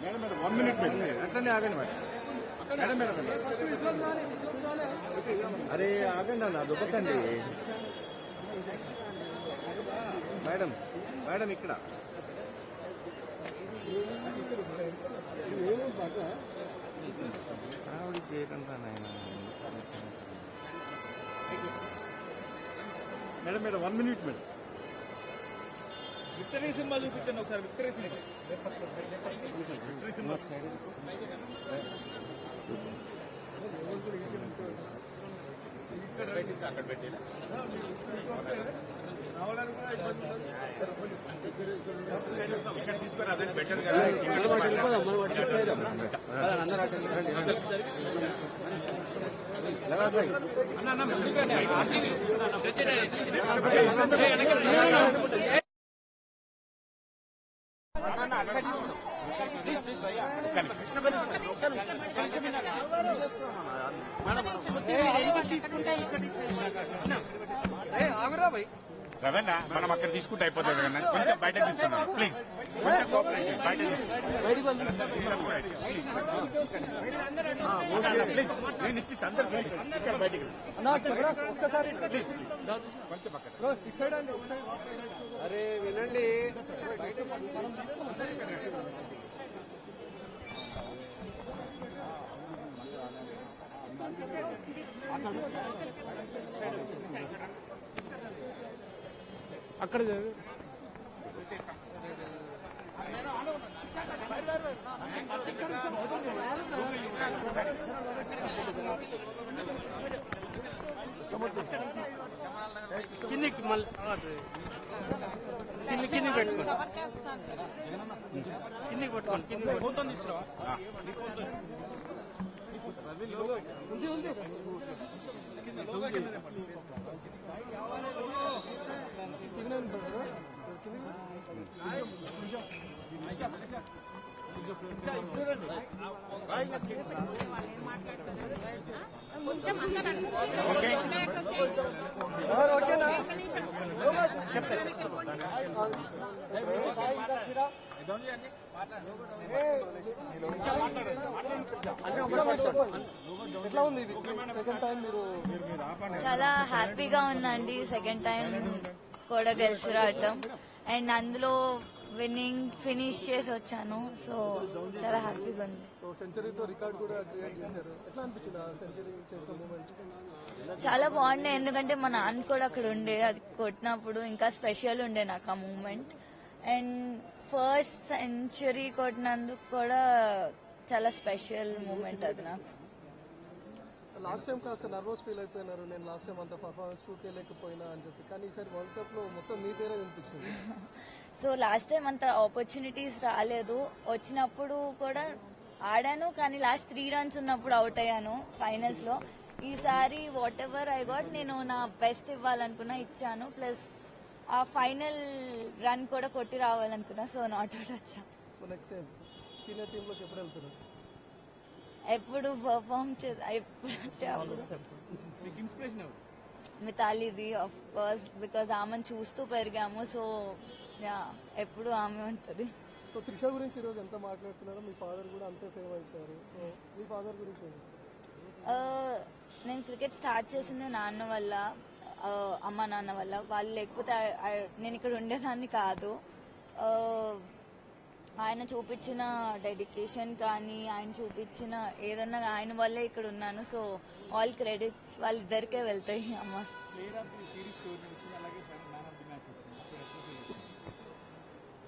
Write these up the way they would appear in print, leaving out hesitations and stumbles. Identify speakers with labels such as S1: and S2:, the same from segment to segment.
S1: Madam madam 1 minute madam అట్లనే ఆగండి madam madam madam అరే ఆగండి అన్న దుబ్బకండి మేడం మేడం ఇక్కడ చేయకుండా madam madam 1 minute madam victory symbol చూపించండి ఒకసారి విక్టరీ సింబల్ విక్టరీ సింబల్ అక్కడ పెట్టి ఇక్కడ తీసుకొని అదే బెటర్ కదా రవణ మనం అక్కడ తీసుకుంటే అయిపోతుంది కదా కొంచెం బయట తీసుకున్నాం ప్లీజ్ కొంచెం కోఆపరేట్ బయట ప్లీజ్ నేను ఇప్పిస్తాను అందరు బయటికి అరే వినండి అక్కడ కిందికి మళ్ళీ కిందికి పెట్టుకోండి కిందికి పట్టుకోండి కిందికి ఫోటో తీసుకురా ఉంది ఉంది
S2: చాలా హ్యాపీగా ఉందండి సెకండ్ టైం కూడా గెలిచి రావటం అండ్ అందులో విన్నింగ్ ఫినిష్ చేసి వచ్చాను సో చాలా హ్యాపీగా ఉంది. చాలా బాగుండే ఎందుకంటే మా నాన్న కూడా అక్కడ ఉండే అది కొట్టినప్పుడు ఇంకా స్పెషల్ ఉండే నాకు ఆ మూమెంట్ అండ్ ఫస్ట్ సెంచరీ కొట్టినందుకు కూడా చాలా స్పెషల్ మూమెంట్ అది నాకు.
S3: లాస్ట్ టైం కాస్త నర్వస్ ఫీల్ అయిపోయినారు నేను లాస్ట్ టైం అంత పర్ఫార్మెన్స్ షూట్ చేయలేకపోయినా అని చెప్పి కానీ ఈసారి వరల్డ్ కప్ లో మొత్తం మీ పేరే వినిపించింది.
S2: సో లాస్ట్ టైం అంత ఆపర్చునిటీస్ రాలేదు వచ్చినప్పుడు కూడా ఆడాను కానీ లాస్ట్ 3 runs ఉన్నప్పుడు అవుట్ అయ్యాను ఫైనల్స్ లో. ఈసారి వాట్ ఎవర్ ఐ గాట్ నేను నా బెస్ట్ ఇవ్వాలనుకున్నా ఇచ్చాను ప్లస్ ఆ ఫైనల్ రన్ కూడా కొట్టి రావాలనుకున్నా సో నాట్ అవుట్ వచ్చా.
S3: నెక్స్ట్ టైం సీనియర్ టీమ్ లోకి ఎప్పుడు వెళ్తున్నారు?
S2: ఎప్పుడు పర్ఫార్మ్ మితాలీది ఆఫ్ కోర్స్ బికాజ్ ఆమెను చూస్తూ పెరిగాము సో ఎప్పుడు ఆమె ఉంటుంది.
S3: సో త్రిష గురించి ఈరోజు ఎంత మాట్లాడుతున్నారో మీ ఫాదర్ కూడా అంతే ఫేమ్ అయిపోయారు సో మీ ఫాదర్ గురించి
S2: నేను క్రికెట్ స్టార్ట్ చేసింది నాన్న వల్ల అమ్మ నాన్న వల్ల వాళ్ళు లేకపోతే నేను ఇక్కడ ఉండేదాన్ని కాదు. ఆయన చూపించిన డెడికేషన్ కానీ ఆయన చూపించిన ఏదన్నా ఆయన వల్లే ఇక్కడ ఉన్నాను సో ఆల్ క్రెడిట్స్ వాళ్ళిద్దరికే వెళ్తాయి. అమ్మ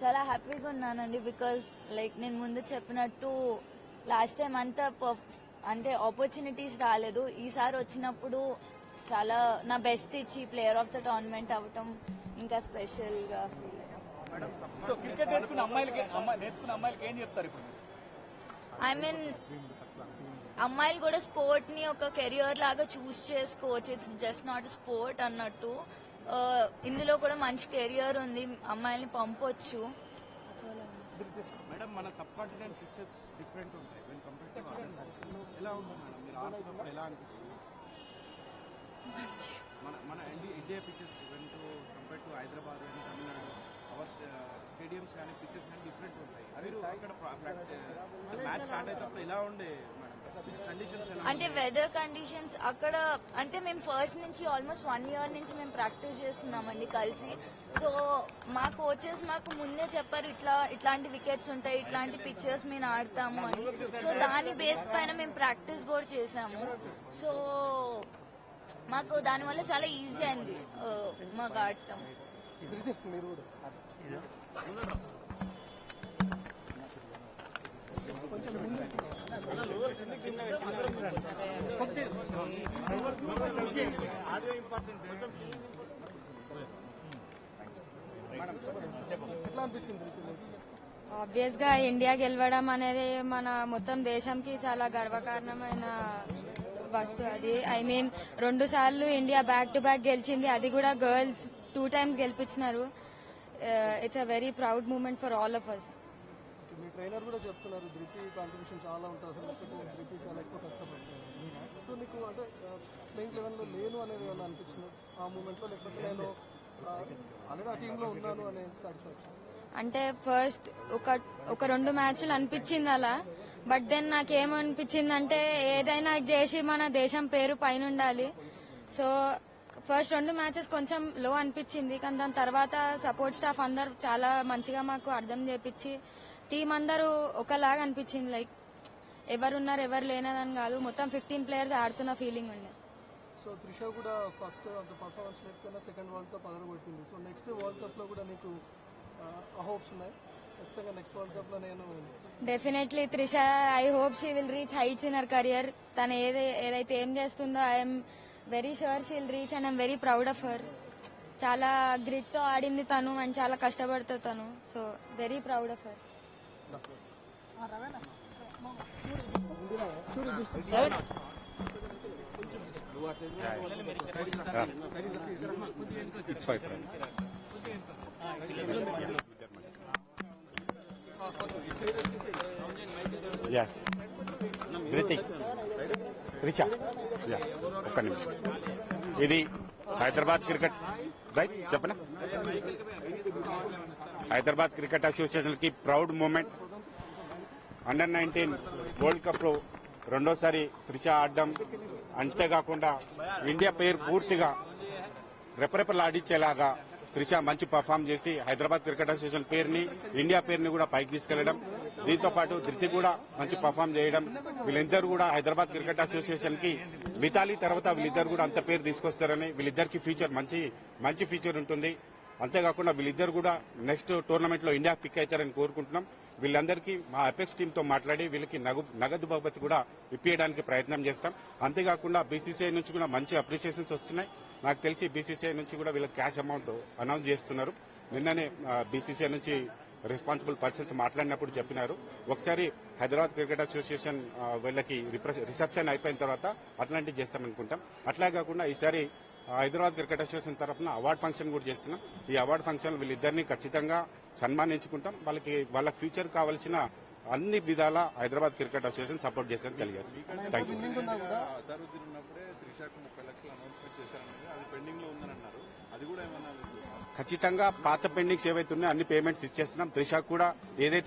S2: చాలా హ్యాపీగా ఉన్నానండి బికాజ్ లైక్ నేను ముందు చెప్పినట్టు లాస్ట్ టైం అంతా అంటే ఆపర్చునిటీస్ రాలేదు ఈసారి వచ్చినప్పుడు చాలా నా బెస్ట్ ఇచ్చి ప్లేయర్ ఆఫ్ ద టోర్నమెంట్ అవ్వటం ఇంకా స్పెషల్ గా ఫీల్ ఐ మీన్ అమ్మాయిలు కూడా స్పోర్ట్ ని ఒక కెరియర్ లాగా చూస్ చేసుకోవచ్చు ఇట్స్ జస్ట్ నాట్ స్పోర్ట్ అన్నట్టు ఇందులో కూడా మంచి కెరియర్ ఉంది, అమ్మాయిల్ని పంపొచ్చు.
S4: మేడం మన సబ్ కాంటినెంట్ పిక్చర్స్ డిఫరెంట్ ఉంటాయి వెన్ కంపేర్ టు ఎలా ఉంటుంది మేడం మీరు ఆడుతున్నప్పుడు ఎలా అనిపిస్తుంది మన India pictures when to compare to Hyderabad and Tamil Nadu our stadiums కానీ పిక్చర్స్ కానీ డిఫరెంట్ ఉంటాయి మీరు అక్కడ మ్యాచ్ స్టార్ట్ అయినప్పుడు ఎలా ఉండే మేడం కండిషన్స్ ఎలా
S2: అంటే వెదర్ కండిషన్స్ అక్కడ అంటే మేము ఫస్ట్ నుంచి ఆల్మోస్ట్ 1 year నుంచి మేము ప్రాక్టీస్ చేస్తున్నామండి కలిసి. సో మా కోచెస్ మాకు ముందే చెప్పారు ఇట్లాంటి వికెట్స్ ఉంటాయి, ఇట్లాంటి పిక్చర్స్ మేము ఆడతాము అని. సో దాని బేస్ పైన మేము ప్రాక్టీస్ కూడా చేసాము. సో మాకు దానివల్ల చాలా ఈజీ అయింది మాకు ఆడటం.
S3: మీరు కూడా ఎట్లా అనిపించింది?
S5: ఆబ్వియస్ గా ఇండియా గెలవడం అనేది మన మొత్తం దేశంకి చాలా గర్వకారణమైన వస్తువు అది. ఐ మీన్ 2 సార్లు ఇండియా బ్యాక్ టు బ్యాక్ గెలిచింది, అది కూడా గర్ల్స్ 2 times గెలిపించినారు. It's a very proud moment for all of us.
S3: మీ ట్రైనర్ కూడా చెప్తున్నారు ధృతి కాంట్రిబ్యూషన్ చాలా ఉంటుంది, అసలు లేకపోతే ధృతి చాలా ఎక్కువ కష్టపడుతుంది. సో నీకు అంటే ప్లేయింగ్ లెవెన్లో లేను అనేది ఏమైనా అనిపించింది ఆ మూమెంట్లో, లేకపోతే నేను ఆల్రెడీ ఆ టీంలో ఉన్నాను అనే సాటిస్ఫాక్షన్?
S5: అంటే ఫస్ట్ ఒక 2 మ్యాచ్లు అనిపించింది అలా. బట్ దెన్ నాకేమనిపించింది అంటే ఏదైనా చేసి మన దేశం పేరు పైన ఉండాలి. సో ఫస్ట్ 2 మ్యాచెస్ కొంచెం లో అనిపించింది, కానీ దాని తర్వాత సపోర్ట్ స్టాఫ్ అందరు చాలా మంచిగా మాకు అర్థం చేపించి టీం అందరూ ఒకలాగా అనిపించింది. లైక్ ఎవరున్నారు ఎవరు లేనదని కాదు, మొత్తం 15 players ఆడుతున్న ఫీలింగ్ ఉండే.
S3: సో త్రిష కూడా ఫస్ట్ అంత పర్ఫార్మెన్స్ లేకపోయినా సెకండ్ వరల్డ్ కప్ అదరగొట్టింది. సో నెక్స్ట్ వరల్డ్ కప్ లో కూడా నీకు హోప్స్ ఉన్నాయి ఖచ్చితంగా? నెక్స్ట్ వరల్డ్ కప్ లో నేను
S5: definitely Trisha, I hope she will reach heights in her career. తను ఏదైతే ఏం చేస్తుందో I'm very sure she will reach and I'm very proud of her. చాలా గ్రిట్ తో ఆడింది తను అండ్ చాలా కష్టపడుతుంది తను. So very proud of her.
S1: It's fine. Yes. Ritik. Trisha. Yeah. ఒక్క నిమిషం. ఇది హైదరాబాద్ క్రికెట్ రైట్ చెప్పనా? హైదరాబాద్ క్రికెట్ అసోసియేషన్ కి proud moment. Under-19 world cup లో 2వ త్రిష ఆడడం, అంతేకాకుండా ఇండియా పేరు పూర్తిగా రెపరెపలాడించేలాగా త్రిష మంచి పర్ఫామ్ చేసి హైదరాబాద్ క్రికెట్ అసోసియేషన్ పేరుని, ఇండియా పేరుని కూడా పైకి తీసుకెళ్లడం, దీంతో పాటు ధృతి కూడా మంచి పర్ఫామ్ చేయడం, వీళ్ళిద్దరు కూడా హైదరాబాద్ క్రికెట్ అసోసియేషన్ కి మితాలి తర్వాత వీళ్ళిద్దరు కూడా అంత పేరు తీసుకొస్తారని, వీళ్ళిద్దరికి ఫ్యూచర్ మంచి ఫ్యూచర్ ఉంటుంది. అంతేకాకుండా వీళ్ళిద్దరు కూడా నెక్స్ట్ టోర్నమెంట్ లో ఇండియా పిక్ అవుతారని కోరుకుంటున్నాం. వీళ్ళందరికీ మా అపెక్స్ టీమ్ తో మాట్లాడి వీళ్ళకి నగదు బహుమతి కూడా ఇప్పించడానికి ప్రయత్నం చేస్తాం. అంతేకాకుండా బీసీసీఐ నుంచి కూడా మంచి అప్రిషియేషన్స్ వస్తున్నాయి. నాకు తెలిసి బీసీసీఐ నుంచి కూడా వీళ్ళకి క్యాష్ అమౌంట్ అనౌన్స్ చేస్తున్నారు. నిన్ననే బీసీసీఐ నుంచి రెస్పాన్సిబుల్ పర్సన్స్ మాట్లాడినప్పుడు చెప్పినారు, ఒకసారి హైదరాబాద్ క్రికెట్ అసోసియేషన్ వీళ్ళకి రిసెప్షన్ అయిపోయిన తర్వాత అట్లాంటివి చేస్తామనుకుంటాం. అట్లా కాకుండా ఈసారి హైదరాబాద్ క్రికెట్ అసోసియేషన్ తరఫున అవార్డు ఫంక్షన్ కూడా చేస్తున్నాం. ఈ అవార్డు ఫంక్షన్ వీళ్ళిద్దరిని ఖచ్చితంగా సన్మానించుకుంటాం. వాళ్ళ ఫ్యూచర్ కావాల్సిన అన్ని విధాల హైదరాబాద్ క్రికెట్ అసోసియేషన్ సపోర్ట్ చేస్తారని తెలియజేస్తాం. Thank you. ఖచ్చితంగా పాత పెండింగ్స్ ఏవైతే ఉన్నాయో అన్ని పేమెంట్స్ ఇచ్చేస్తున్నాం. త్రిష కూడా ఏదైతే